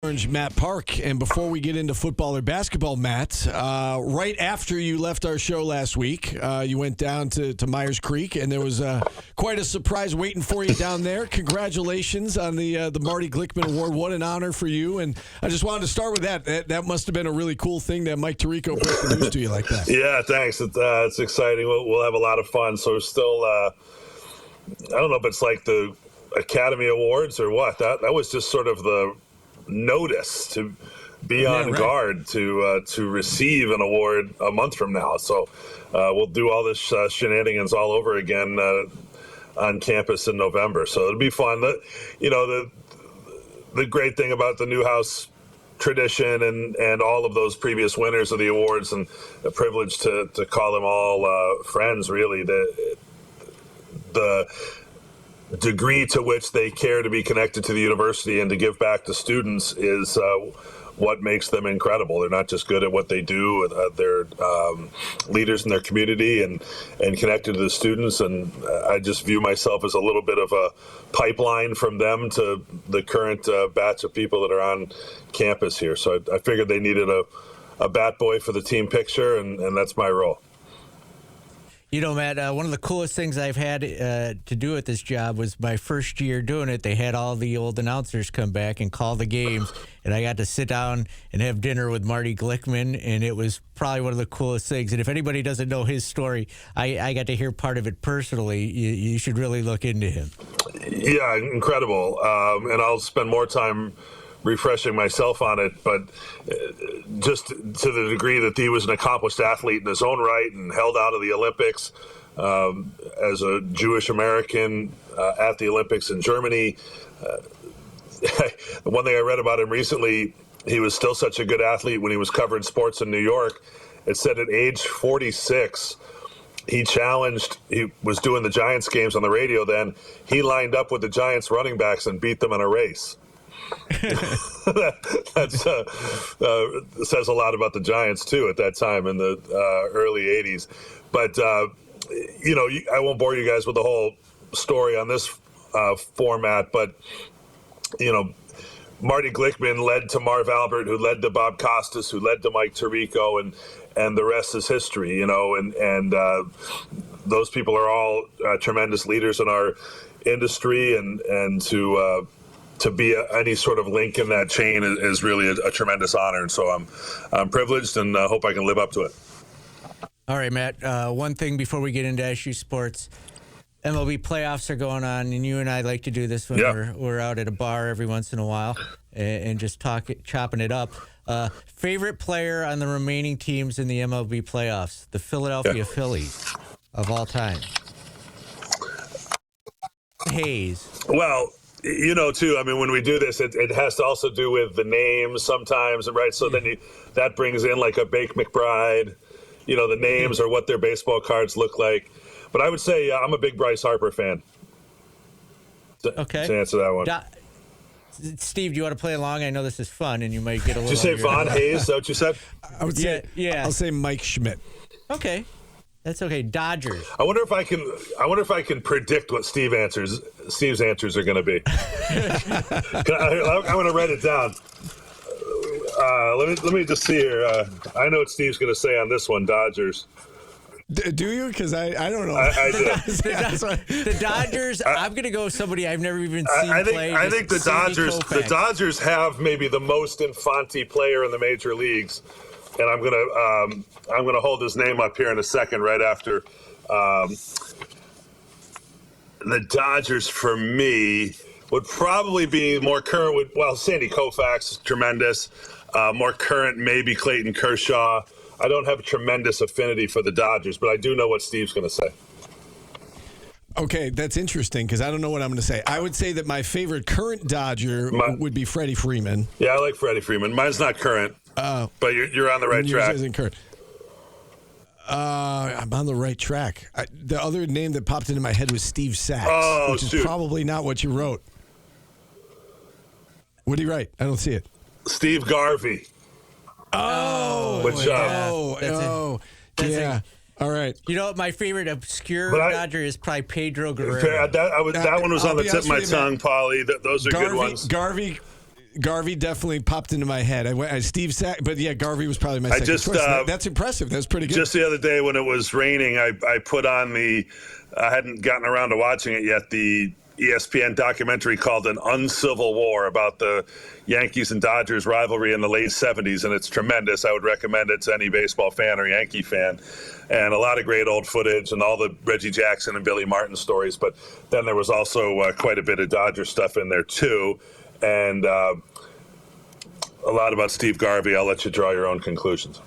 Orange, Matt Park. And before we get into football or basketball, Matt, right after you left our show last week, you went down to Myers Creek, and there was quite a surprise waiting for you down there. Congratulations on the Marty Glickman Award. What an honor for you. And I just wanted to start with that. That must have been a really cool thing that Mike Tirico broke the news to you like that. Yeah, thanks. It's exciting. We'll have a lot of fun. So we're still, I don't know if it's like the Academy Awards or what. That was just sort of the notice to be on guard to receive an award a month from now. So we'll do all this shenanigans all over again on campus in November. So it'll be fun. The great thing about the Newhouse tradition and all of those previous winners of the awards, and a privilege to call them all friends, really, the degree to which they care to be connected to the university and to give back to students is what makes them incredible. They're not just good at what they do, they're leaders in their community and connected to the students, and I just view myself as a little bit of a pipeline from them to the current batch of people that are on campus here. So I figured they needed a bat boy for the team picture, and that's my role. You know, Matt, one of the coolest things I've had to do at this job was my first year doing it. They had all the old announcers come back and call the games, and I got to sit down and have dinner with Marty Glickman, and it was probably one of the coolest things. And if anybody doesn't know his story, I got to hear part of it personally. You should really look into him. Yeah, incredible. And I'll spend more time refreshing myself on it, but just to the degree that he was an accomplished athlete in his own right and held out of the Olympics as a Jewish American at the Olympics in Germany. The one thing I read about him recently, he was still such a good athlete when he was covering sports in New York. It said at age 46, he was doing the Giants games on the radio then. He lined up with the Giants running backs and beat them in a race. That says a lot about the Giants too at that time in the early 80s. But I won't bore you guys with the whole story on this format, but Marty Glickman led to Marv Albert, who led to Bob Costas, who led to Mike Tirico, and the rest is history. And those people are all tremendous leaders in our industry, and to be any sort of link in that chain is really a tremendous honor. And so I'm privileged and hope I can live up to it. All right, Matt, one thing before we get into SU Sports, MLB Playoffs are going on, and you and I like to do this when we're out at a bar every once in a while and just chopping it up. Favorite player on the remaining teams in the MLB Playoffs, the Philadelphia Phillies of all time? Hayes. Well, too, I mean, when we do this, it has to also do with the names sometimes, right? So then that brings in like a Bake McBride, the names or what their baseball cards look like. But I would say I'm a big Bryce Harper fan. Okay. To answer that one. Steve, do you want to play along? I know this is fun, and you might get a little... Did you say Von Hayes? Is that what you said? I would say, I'll say Mike Schmidt. Okay. That's okay. Dodgers. I wonder if I can predict what Steve's answers are going to be. I'm going to write it down. Let me just see here. I know what Steve's going to say on this one. Dodgers. Do you? Because I don't know. I do. The Dodgers. I'm going to go with somebody I've never even seen play. I think the Dodgers. The Dodgers have maybe the most Infante player in the major leagues. And I'm gonna hold his name up here in a second, right after the Dodgers. For me, would probably be more current. Sandy Koufax is tremendous. More current, maybe Clayton Kershaw. I don't have a tremendous affinity for the Dodgers, but I do know what Steve's going to say. Okay, that's interesting because I don't know what I'm going to say. I would say that my favorite current Dodger would be Freddie Freeman. Yeah, I like Freddie Freeman. Mine's not current. But you're on the right track. Isn't current. I'm on the right track. The other name that popped into my head was Steve Sachs, which is probably not what you wrote. What did he write? I don't see it. Steve Garvey. Oh. Yeah. All right. My favorite obscure Dodger is probably Pedro Guerrero. That one was on the tip of my tongue, Paulie. Those are good ones. Garvey Garvey definitely popped into my head. Steve Sack, but yeah, Garvey was probably my second choice. That's impressive. That's pretty good. Just the other day when it was raining, I put on I hadn't gotten around to watching it yet, the ESPN documentary called An Uncivil War about the Yankees and Dodgers rivalry in the late 70s, and it's tremendous. I would recommend it to any baseball fan or Yankee fan. And a lot of great old footage and all the Reggie Jackson and Billy Martin stories. But then there was also quite a bit of Dodger stuff in there, too. And a lot about Steve Garvey. I'll let you draw your own conclusions.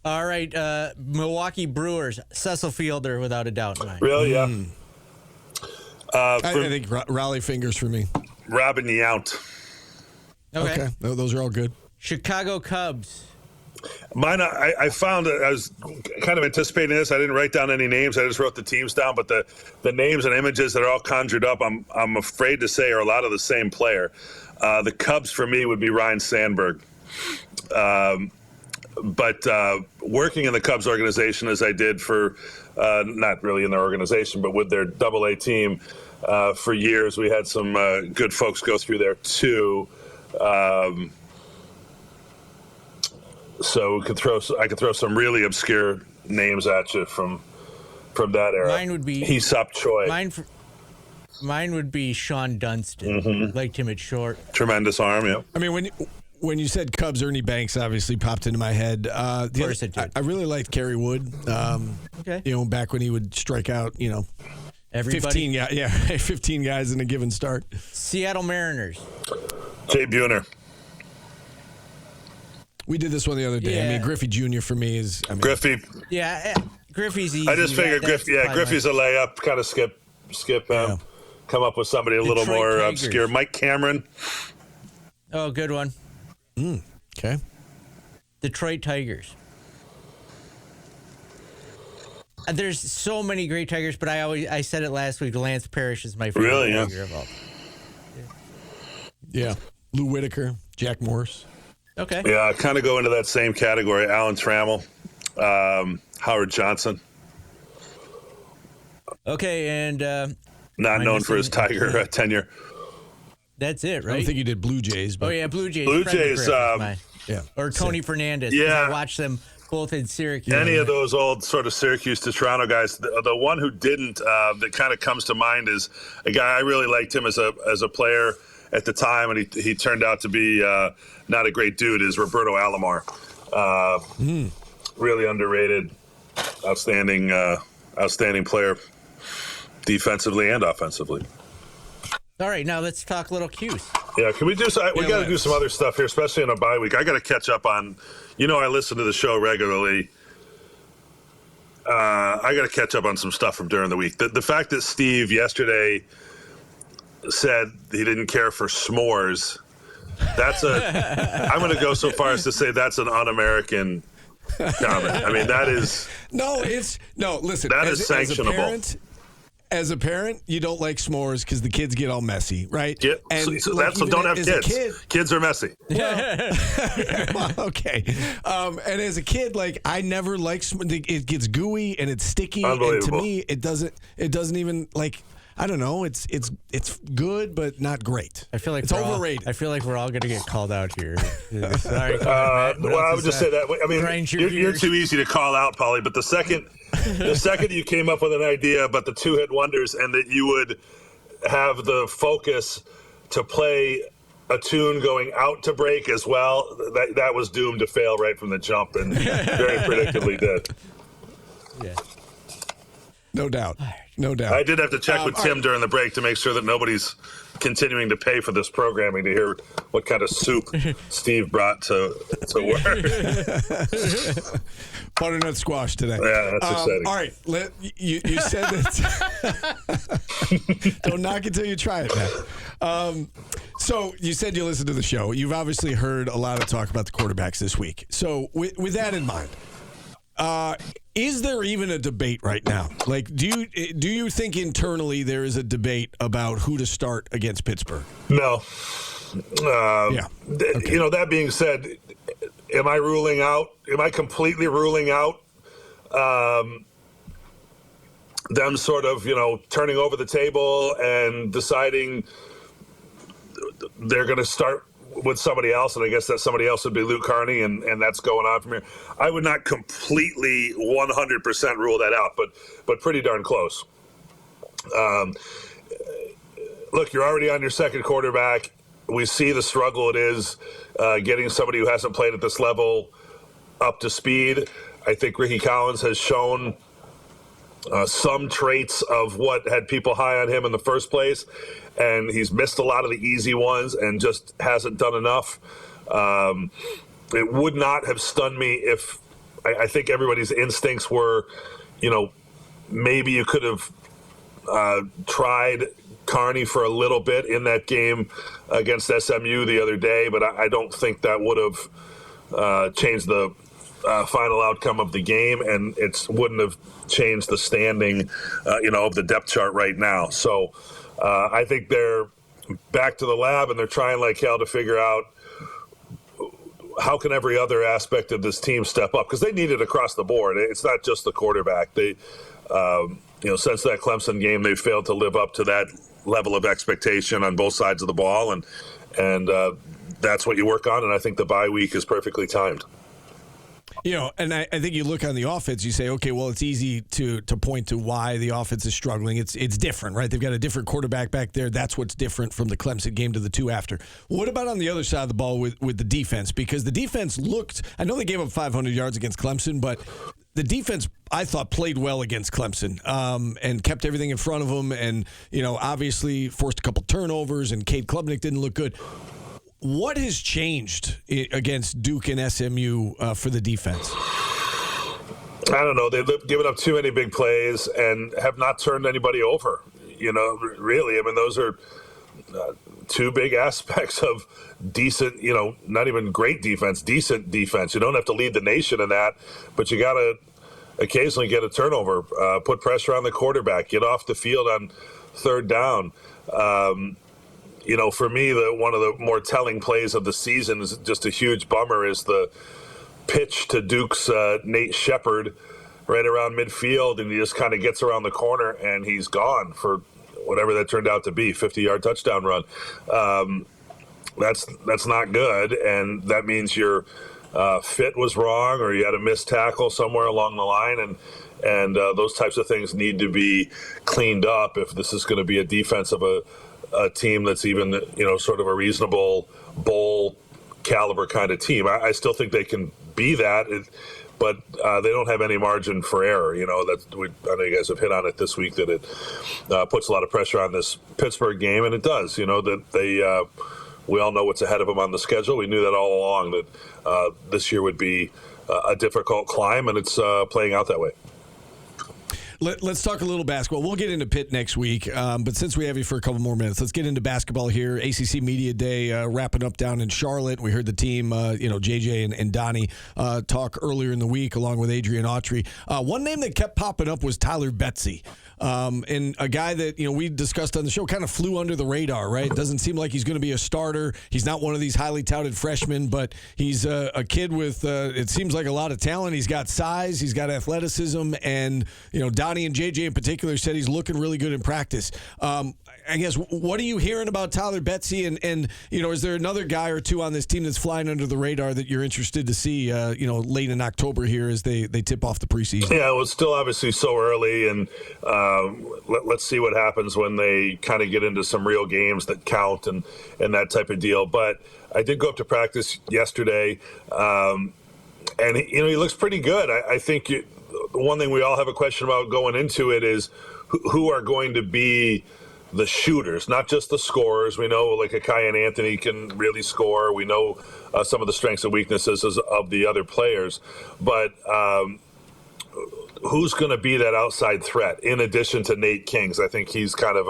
All right. Milwaukee Brewers, Cecil Fielder, without a doubt. Really? Yeah. I think Raleigh fingers for me. Robin Yount. Okay. Those are all good. Chicago Cubs. Mine, I found I was kind of anticipating this. I didn't write down any names. I just wrote the teams down. But the names and images that are all conjured up, I'm afraid to say, are a lot of the same player. The Cubs, for me, would be Ryan Sandberg. But working in the Cubs organization as I did for, not really in their organization, but with their Double-A team for years, we had some good folks go through there too. So I could throw some really obscure names at you from that era. Mine would be Hee-Sup Choi. Mine would be Sean Dunston. Mm-hmm. Liked him at short. Tremendous arm, yeah. I mean, when you said Cubs, Ernie Banks obviously popped into my head. Of course it did. I really liked Kerry Wood. Okay. Back when he would strike out, Everybody. 15 guys in a given start. Seattle Mariners. Jay Buhner. We did this one the other day. Yeah. I mean, Griffey Jr. for me is. Griffey. Yeah, Griffey's easy. I just figured Griffey's a layup. Kind of skip him. Yeah. Come up with somebody a little more obscure. Mike Cameron. Oh, good one. Okay. Detroit Tigers. There's so many great Tigers, but I said it last week. Lance Parrish is my favorite Really, Tiger of all. Yeah. Lou Whitaker, Jack Morris. Okay. Yeah, I kind of go into that same category. Alan Trammell, Howard Johnson. Okay, and not known for his Tiger tenure. That's it, right? I don't think he did Blue Jays. But Oh yeah, Blue Jays. Blue Jays. yeah. Or Tony Fernandez. Yeah. I watched them both in Syracuse. Any of those old sort of Syracuse to Toronto guys. The one who didn't that kind of comes to mind is a guy I really liked him as a player at the time, and he turned out to be not a great dude. Is Roberto Alomar. Really underrated, outstanding player, defensively and offensively. All right, now let's talk little Q's. Yeah, can we do? We got to do some other stuff here, especially in a bye week. I got to catch up on. I listen to the show regularly. I got to catch up on some stuff from during the week. The fact that Steve yesterday said he didn't care for s'mores. I'm going to go so far as to say that's an un-American comment. I mean, that is. Listen. That is sanctionable. As a parent, you don't like s'mores because the kids get all messy, right? Don't have kids. Kids are messy. Well, okay. And as a kid, I never liked it gets gooey and it's sticky. And to me, it doesn't even I don't know. It's good, but not great. I feel like it's overrated. I feel like we're all going to get called out here. Sorry. Well, I would just say that. I mean, you're too easy to call out, Paulie. But the second you came up with an idea about the two-hit wonders and that you would have the focus to play a tune going out to break as well, that was doomed to fail right from the jump, and very predictably did. Yeah. No doubt. I did have to check with Tim during the break to make sure that nobody's continuing to pay for this programming to hear what kind of soup Steve brought to work. Butternut squash today. Yeah, that's exciting. All right, you said that. Don't knock it till you try it, man. So you said you listened to the show. You've obviously heard a lot of talk about the quarterbacks this week. So with that in mind, is there even a debate right now? Do you think internally there is a debate about who to start against Pittsburgh? No. Yeah. Okay. That being said, am I completely ruling out them sort of, turning over the table and deciding they're going to start with somebody else, and I guess that somebody else would be Luke Carney, and that's going on from here. I would not completely 100% rule that out, but pretty darn close. Look, you're already on your second quarterback. We see the struggle it is getting somebody who hasn't played at this level up to speed. I think Rickie Collins has shown some traits of what had people high on him in the first place, and he's missed a lot of the easy ones and just hasn't done enough. It would not have stunned me if I think everybody's instincts were, maybe you could have tried Carney for a little bit in that game against SMU the other day, but I don't think that would have changed the final outcome of the game, and it wouldn't have changed the standing, of the depth chart right now. So I think they're back to the lab, and they're trying like hell to figure out how can every other aspect of this team step up, because they need it across the board. It's not just the quarterback. They, since that Clemson game, they've failed to live up to that level of expectation on both sides of the ball, and that's what you work on, and I think the bye week is perfectly timed. And I think you look on the offense, you say, okay, well, it's easy to point to why the offense is struggling. It's different, right? They've got a different quarterback back there. That's what's different from the Clemson game to the two after. What about on the other side of the ball with the defense? Because the defense looked, I know they gave up 500 yards against Clemson, but the defense, I thought, played well against Clemson and kept everything in front of them, and, obviously forced a couple turnovers, and Cade Klubnik didn't look good. What has changed against Duke and SMU for the defense? I don't know. They've given up too many big plays and have not turned anybody over. Really. I mean, those are two big aspects of decent, not even great defense, decent defense. You don't have to lead the nation in that, but you got to occasionally get a turnover, put pressure on the quarterback, get off the field on third down. For me, one of the more telling plays of the season is just a huge bummer is the pitch to Duke's Nate Shepard right around midfield, and he just kind of gets around the corner, and he's gone for whatever that turned out to be, 50-yard touchdown run. That's not good, and that means your fit was wrong, or you had a missed tackle somewhere along the line, and those types of things need to be cleaned up if this is going to be a defense of a team that's even, sort of a reasonable bowl caliber kind of team. I still think they can be that, but they don't have any margin for error. I know you guys have hit on it this week that it puts a lot of pressure on this Pittsburgh game, and it does. That they we all know what's ahead of them on the schedule. We knew that all along, that this year would be a difficult climb, and it's playing out that way. Let's talk a little basketball. We'll get into Pitt next week, but since we have you for a couple more minutes, let's get into basketball here. ACC Media Day wrapping up down in Charlotte. We heard the team, JJ and Donnie talk earlier in the week along with Adrian Autry. One name that kept popping up was Tyler Betsy. And a guy that, we discussed on the show kind of flew under the radar, right? Doesn't seem like he's going to be a starter. He's not one of these highly touted freshmen, but he's a kid with, it seems like a lot of talent. He's got size, he's got athleticism, and, Donnie and JJ in particular said he's looking really good in practice. I guess, what are you hearing about Tyler Betsy? And is there another guy or two on this team that's flying under the radar that you're interested to see, late in October here as they tip off the preseason? Yeah, well, it's still obviously so early, and let's see what happens when they kind of get into some real games that count and that type of deal. But I did go up to practice yesterday, and he looks pretty good. I think the one thing we all have a question about going into it is who are going to be the shooters, not just the scorers. We know like Akai and Anthony can really score. We know some of the strengths and weaknesses of the other players, but who's going to be that outside threat in addition to Nate Kings? I think he's kind of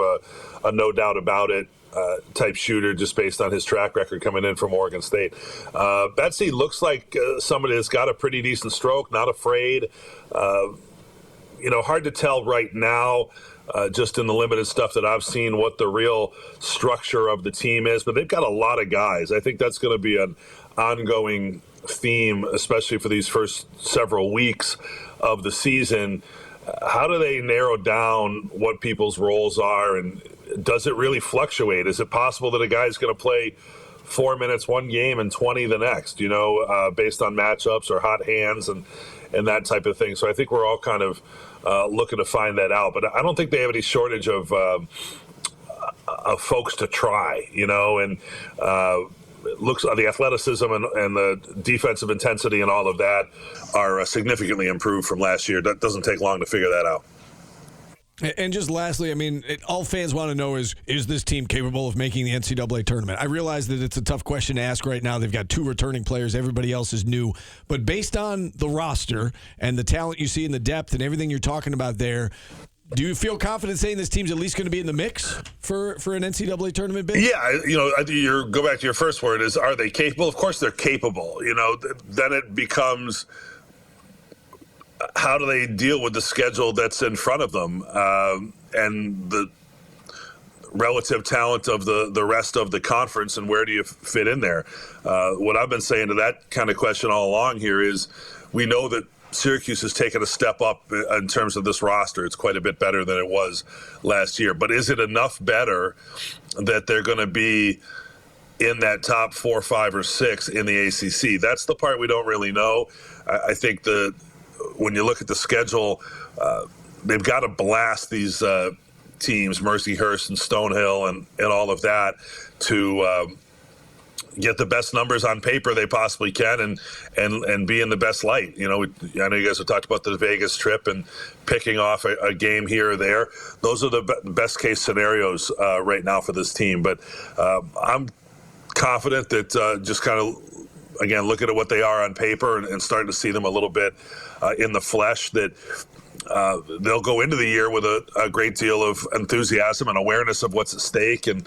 a no doubt about it type shooter just based on his track record coming in from Oregon State. Betsy looks like somebody that's got a pretty decent stroke, not afraid. Hard to tell right now, just in the limited stuff that I've seen, what the real structure of the team is. But they've got a lot of guys. I think that's going to be an ongoing theme, especially for these first several weeks of the season. how do they narrow down what people's roles are, and does it really fluctuate? Is it possible that a guy's going to play 4 minutes one game and 20 the next, based on matchups or hot hands and that type of thing? So I think we're all kind of looking to find that out. But I don't think they have any shortage of folks to try, and it looks the athleticism and the defensive intensity and all of that are significantly improved from last year. That doesn't take long to figure that out. And just lastly, I mean, all fans want to know is this team capable of making the NCAA tournament? I realize that it's a tough question to ask right now. They've got 2 returning players. Everybody else is new. But based on the roster and the talent you see in the depth and everything you're talking about there, do you feel confident saying this team's at least going to be in the mix for an NCAA tournament bid? Yeah, I think go back to your first word is, are they capable? Of course they're capable. Then it becomes, how do they deal with the schedule that's in front of them and the relative talent of the rest of the conference, and where do you fit in there? What I've been saying to that kind of question all along here is, we know that Syracuse has taken a step up in terms of this roster. It's quite a bit better than it was last year. But is it enough better that they're going to be in that top 4, 5, or 6 in the ACC? That's the part we don't really know. I think when you look at the schedule, they've got to blast these teams, Mercyhurst and Stonehill and all of that, to get the best numbers on paper they possibly can and be in the best light. I know you guys have talked about the Vegas trip and picking off a game here or there. Those are the best case scenarios right now for this team. But I'm confident that just kind of, again, looking at what they are on paper and starting to see them a little bit in the flesh, that they'll go into the year with a great deal of enthusiasm and awareness of what's at stake and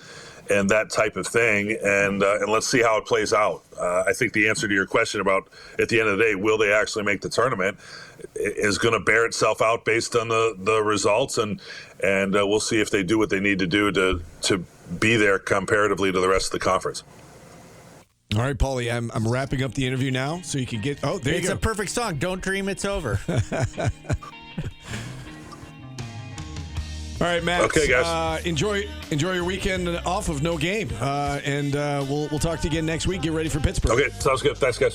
that type of thing, and let's see how it plays out. I think the answer to your question about, at the end of the day, will they actually make the tournament, is going to bear itself out based on the results, and we'll see if they do what they need to do to be there comparatively to the rest of the conference. All right, Paulie, I'm wrapping up the interview now, so you can get. Oh, there you go. It's a perfect song. Don't dream it's over. All right, Matt. Okay, guys. Enjoy your weekend off of no game, and we'll talk to you again next week. Get ready for Pittsburgh. Okay, sounds good. Thanks, guys.